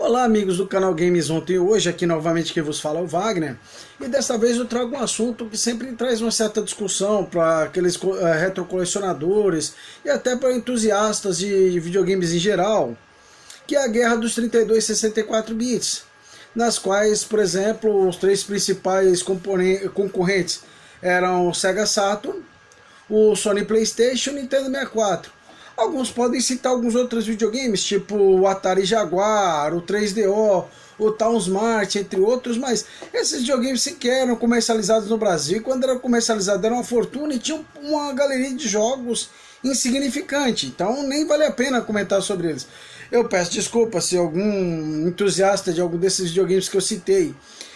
Olá amigos do canal Games Ontem, hoje aqui novamente quem vos fala é o Wagner, e dessa vez eu trago um assunto que sempre traz uma certa discussão para aqueles retrocolecionadores e até para entusiastas de videogames em geral, que é a guerra dos 32 e 64 bits, nas quais, por exemplo, os três principais concorrentes eram o Sega Saturn, o Sony PlayStation e o Nintendo 64. Alguns podem citar alguns outros videogames, tipo o Atari Jaguar, o 3DO, o Town Smart, entre outros, mas esses videogames sequer eram comercializados no Brasil, e quando eram comercializados era uma fortuna e tinham uma galeria de jogos insignificante, então nem vale a pena comentar sobre eles. Eu peço desculpa se algum entusiasta de algum desses videogames que eu citei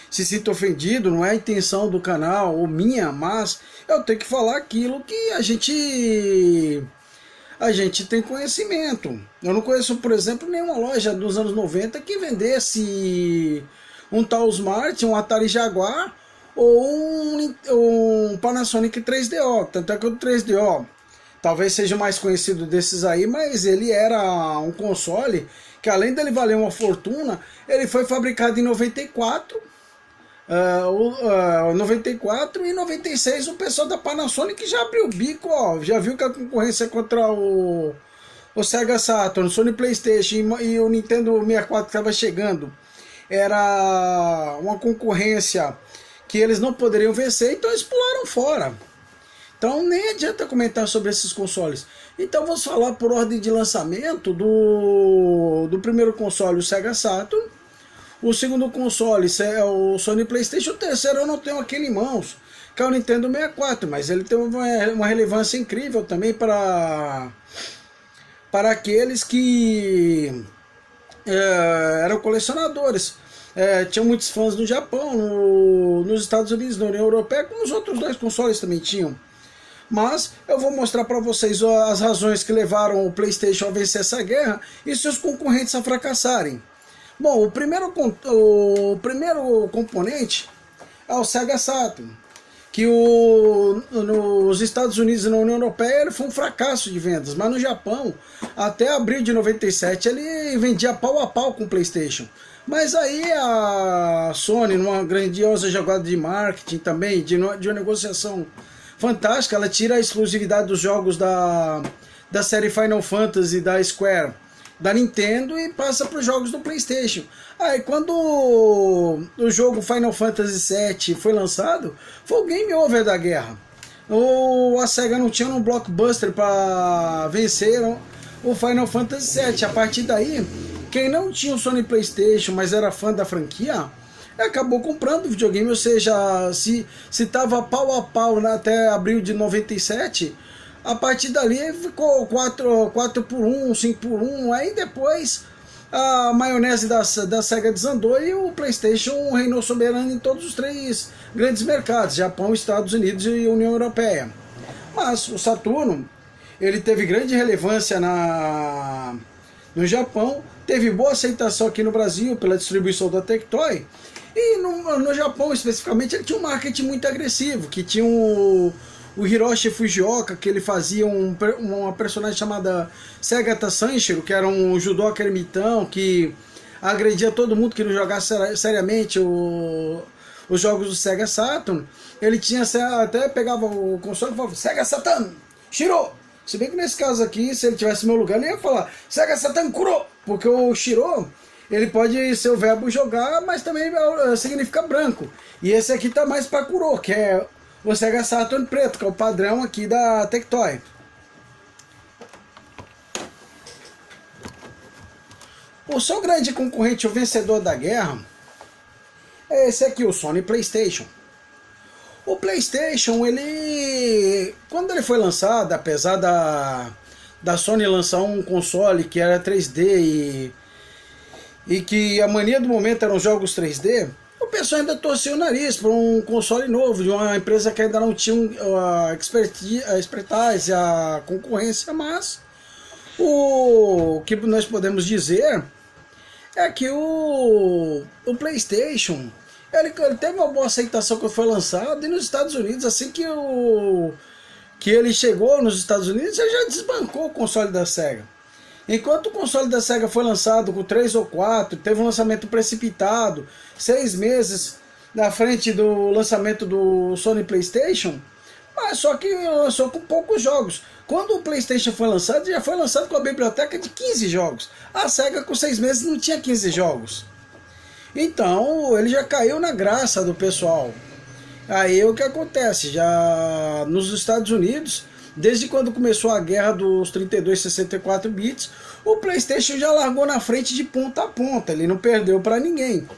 se sinta ofendido, não é a intenção do canal ou minha, mas eu tenho que falar aquilo que a gente tem conhecimento. Eu não conheço, por exemplo, nenhuma loja dos anos 90 que vendesse um Town Smart, um Atari Jaguar ou um Panasonic 3DO. Tanto é que o 3DO talvez seja o mais conhecido desses aí, mas ele era um console que, além dele valer uma fortuna, ele foi fabricado em 94. 94 e 96 o pessoal da Panasonic já abriu o bico, ó, já viu que a concorrência contra o Sega Saturn, o Sony PlayStation e o Nintendo 64 que estava chegando era uma concorrência que eles não poderiam vencer, então eles pularam fora. Então nem adianta comentar sobre esses consoles. Então vamos falar por ordem de lançamento do primeiro console, o Sega Saturn. O segundo console é o Sony PlayStation. O terceiro eu não tenho aqui em mãos, que é o Nintendo 64, mas ele tem uma relevância incrível também para aqueles que eram colecionadores. Tinham muitos fãs no Japão, nos Estados Unidos, na União Europeia, como os outros dois consoles também tinham. Mas eu vou mostrar para vocês as razões que levaram o PlayStation a vencer essa guerra e seus concorrentes a fracassarem. Bom, o primeiro componente é o Sega Saturn, que nos Estados Unidos e na União Europeia ele foi um fracasso de vendas, mas no Japão, até abril de 97, ele vendia pau a pau com o PlayStation. Mas aí a Sony, numa grandiosa jogada de marketing também, de uma negociação fantástica, ela tira a exclusividade dos jogos da série Final Fantasy da Square, da Nintendo, e passa para os jogos do PlayStation. Aí quando o jogo Final Fantasy VII foi lançado, foi o game over da guerra. A Sega não tinha um blockbuster para vencer o Final Fantasy VII. A partir daí, quem não tinha o Sony PlayStation, mas era fã da franquia, acabou comprando o videogame. Ou seja, se estava pau a pau até abril de 97, a partir dali ficou 4 por 1, 5 por 1, aí depois a maionese da Sega desandou e o PlayStation reinou soberano em todos os três grandes mercados, Japão, Estados Unidos e União Europeia. Mas o Saturno, ele teve grande relevância no Japão, teve boa aceitação aqui no Brasil pela distribuição da Tectoy, e no Japão especificamente ele tinha um marketing muito agressivo, que tinha o Hiroshi Fujioka, que ele fazia uma personagem chamada Segata Sanshiro, que era um judoca ermitão, que agredia todo mundo que não jogasse seriamente os jogos do Sega Saturn. Ele tinha até pegava o console e falava Sega Saturn, Shiro! Se bem que nesse caso aqui, se ele tivesse no meu lugar, ele ia falar Sega Saturn Kuro! Porque o Shiro, ele pode ser o verbo jogar, mas também significa branco. E esse aqui tá mais para Kuro, que é o Sega Saturn preto, que é o padrão aqui da Tectoy. O seu grande concorrente, o vencedor da guerra, é esse aqui, o Sony PlayStation. O PlayStation, quando ele foi lançado, apesar da Sony lançar um console que era 3D e que a mania do momento eram jogos 3D, o pessoal ainda torcia o nariz para um console novo, de uma empresa que ainda não tinha a expertise, a concorrência, mas o que nós podemos dizer é que o PlayStation ele teve uma boa aceitação quando foi lançado, e nos Estados Unidos, assim que ele chegou nos Estados Unidos, ele já desbancou o console da Sega. Enquanto o console da Sega foi lançado com 3 ou 4, teve um lançamento precipitado, 6 meses na frente do lançamento do Sony PlayStation, mas só que lançou com poucos jogos. Quando o PlayStation foi lançado, já foi lançado com a biblioteca de 15 jogos. A Sega com 6 meses não tinha 15 jogos. Então ele já caiu na graça do pessoal. Aí o que acontece? Já nos Estados Unidos, desde quando começou a guerra dos 32 e 64 bits, o PlayStation já largou na frente de ponta a ponta, ele não perdeu para ninguém.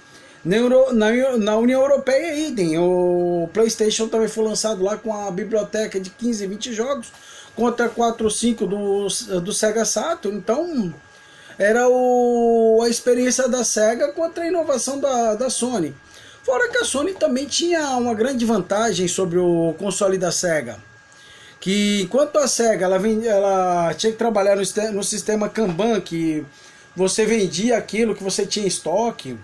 Na União Europeia, idem, o PlayStation também foi lançado lá com a biblioteca de 15 e 20 jogos, contra 4 ou 5 do Sega Saturn. Então era a experiência da Sega contra a inovação da Sony. Fora que a Sony também tinha uma grande vantagem sobre o console da Sega, que enquanto a Sega ela tinha que trabalhar no sistema Kanban, que você vendia aquilo que você tinha em estoque,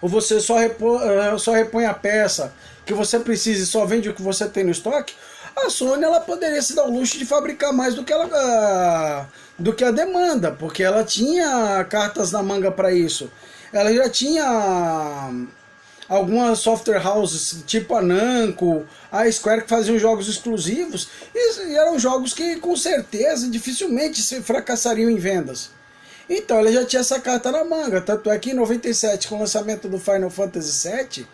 ou você só repõe a peça que você precisa e só vende o que você tem no estoque, a Sony ela poderia se dar o luxo de fabricar mais do que a demanda, porque ela tinha cartas na manga para isso. Ela já tinha algumas software houses, tipo a Namco, a Square, que faziam jogos exclusivos, e eram jogos que com certeza dificilmente se fracassariam em vendas. Então ela já tinha essa carta na manga, tanto é que em 97, com o lançamento do Final Fantasy VII,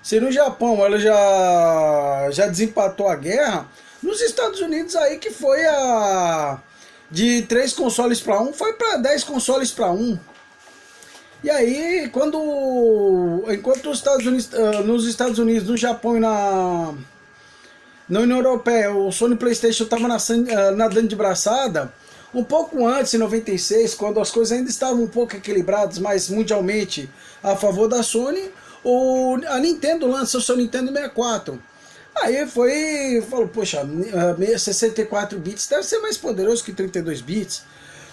se no Japão ela já desempatou a guerra, nos Estados Unidos aí que foi de 3 consoles para 1, foi para 10 consoles para 1. E aí, enquanto nos Estados Unidos, no Japão e na União Europeia, o Sony PlayStation estava nadando de braçada, um pouco antes, em 96, quando as coisas ainda estavam um pouco equilibradas, mas mundialmente a favor da Sony, a Nintendo lança o seu Nintendo 64. Aí falou, poxa, 64 bits deve ser mais poderoso que 32 bits.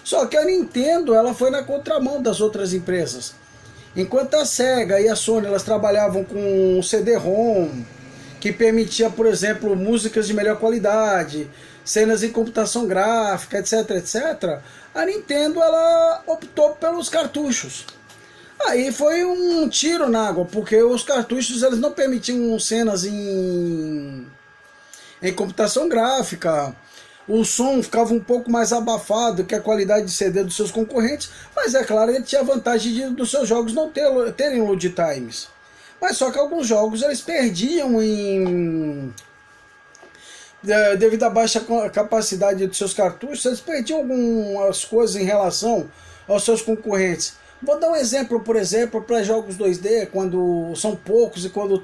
Só que a Nintendo ela foi na contramão das outras empresas. Enquanto a Sega e a Sony elas trabalhavam com o CD-ROM, que permitia, por exemplo, músicas de melhor qualidade, cenas em computação gráfica, etc, etc, a Nintendo ela optou pelos cartuchos. Aí foi um tiro na água, porque os cartuchos eles não permitiam cenas em computação gráfica. O som ficava um pouco mais abafado que a qualidade de CD dos seus concorrentes, mas é claro, ele tinha a vantagem dos seus jogos não terem load times. Mas só que alguns jogos eles perdiam devido à baixa capacidade dos seus cartuchos, eles perdiam algumas coisas em relação aos seus concorrentes. Vou dar um exemplo, por exemplo, para jogos 2D, quando são poucos e quando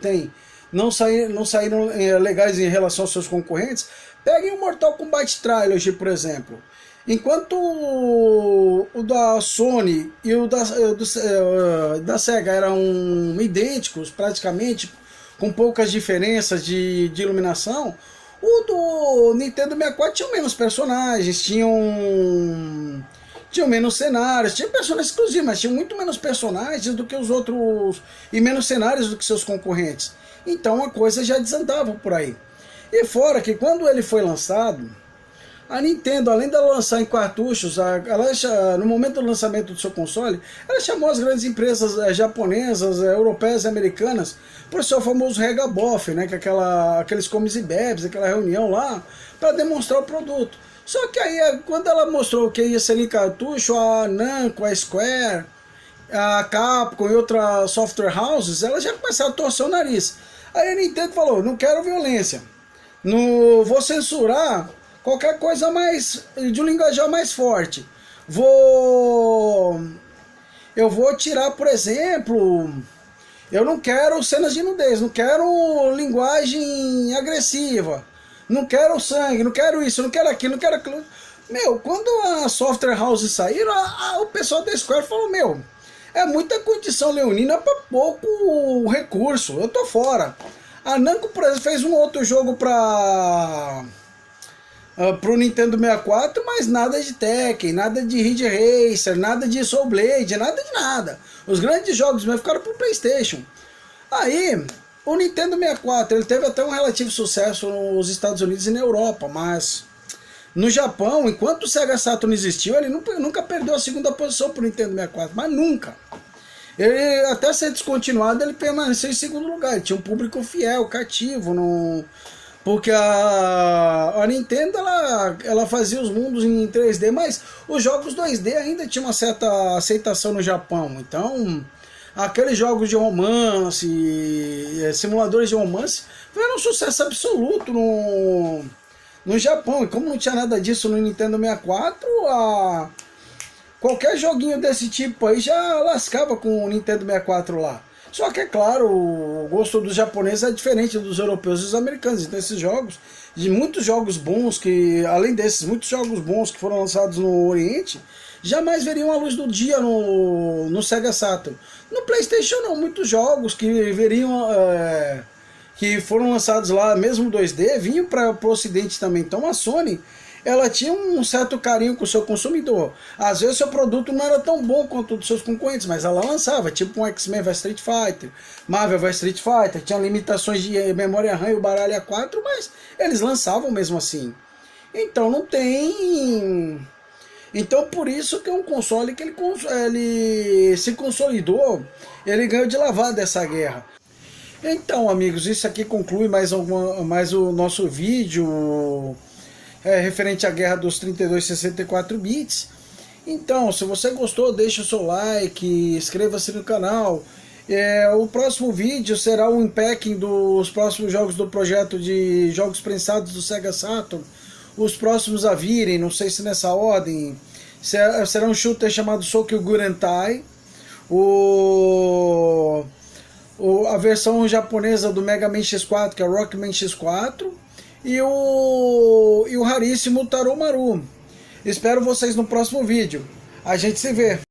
não saíram legais em relação aos seus concorrentes. Peguem o Mortal Kombat Trilogy, por exemplo. Enquanto o da Sony e o da Sega eram idênticos, praticamente, com poucas diferenças de iluminação, o do Nintendo 64 tinha menos personagens, tinham menos cenários, tinha personagens exclusivos, mas tinha muito menos personagens do que os outros, e menos cenários do que seus concorrentes. Então a coisa já desandava por aí. E fora que quando ele foi lançado, a Nintendo, além de lançar em cartuchos, no momento do lançamento do seu console, ela chamou as grandes empresas japonesas, europeias e americanas por seu famoso Regabof, né, que é aqueles comes e bebes, aquela reunião lá, para demonstrar o produto. Só que aí, quando ela mostrou que ia ser em cartucho, a Namco, a Square, a Capcom e outras software houses, elas já começaram a torcer o nariz. Aí a Nintendo falou, não quero violência, não vou censurar qualquer coisa de um linguajar mais forte. Eu vou tirar, por exemplo, eu não quero cenas de nudez, não quero linguagem agressiva, não quero sangue, não quero isso, não quero aquilo, não quero aquilo. Meu, quando a software house saíram, o pessoal da Square falou, meu, é muita condição leonina para pouco recurso, eu tô fora. A Namco, por exemplo, fez um outro jogo para o Nintendo 64, mas nada de Tekken, nada de Ridge Racer, nada de Soul Blade, nada de nada. Os grandes jogos mesmo ficaram pro PlayStation. Aí, o Nintendo 64, ele teve até um relativo sucesso nos Estados Unidos e na Europa, mas No Japão, enquanto o Sega Saturn existiu, ele nunca perdeu a segunda posição pro Nintendo 64, mas nunca. Ele, até ser descontinuado, ele permaneceu em segundo lugar. Ele tinha um público fiel, cativo, porque a Nintendo ela fazia os mundos em 3D, mas os jogos 2D ainda tinham uma certa aceitação no Japão. Então, aqueles jogos de romance, simuladores de romance, fizeram um sucesso absoluto no Japão. E como não tinha nada disso no Nintendo 64, qualquer joguinho desse tipo aí já lascava com o Nintendo 64 lá. Só que, é claro, o gosto dos japoneses é diferente dos europeus e dos americanos. Então esses jogos, de muitos jogos bons, além desses, muitos jogos bons que foram lançados no Oriente, jamais veriam a luz do dia no Sega Saturn. No PlayStation não, muitos jogos que que foram lançados lá, mesmo 2D, vinham para o Ocidente também. Então a Sony, ela tinha um certo carinho com o seu consumidor. Às vezes o seu produto não era tão bom quanto o dos seus concorrentes, mas ela lançava, tipo um X-Men vs Street Fighter, Marvel vs Street Fighter, tinha limitações de memória RAM e o baralho A4, mas eles lançavam mesmo assim. Então não tem... Então por isso que é um console que ele se consolidou, ele ganhou de lavada dessa guerra. Então, amigos, isso aqui conclui mais o nosso vídeo referente à guerra dos 32 e 64 bits. Então, se você gostou, deixa o seu like, inscreva-se no canal. O próximo vídeo será o unpacking dos próximos jogos do projeto de jogos prensados do Sega Saturn. Os próximos a virem, não sei se nessa ordem, será um shooter chamado Sokyu Gurentai, a versão japonesa do Mega Man X4, que é o Rockman X4, e o raríssimo Taromaru. Espero vocês no próximo vídeo. A gente se vê.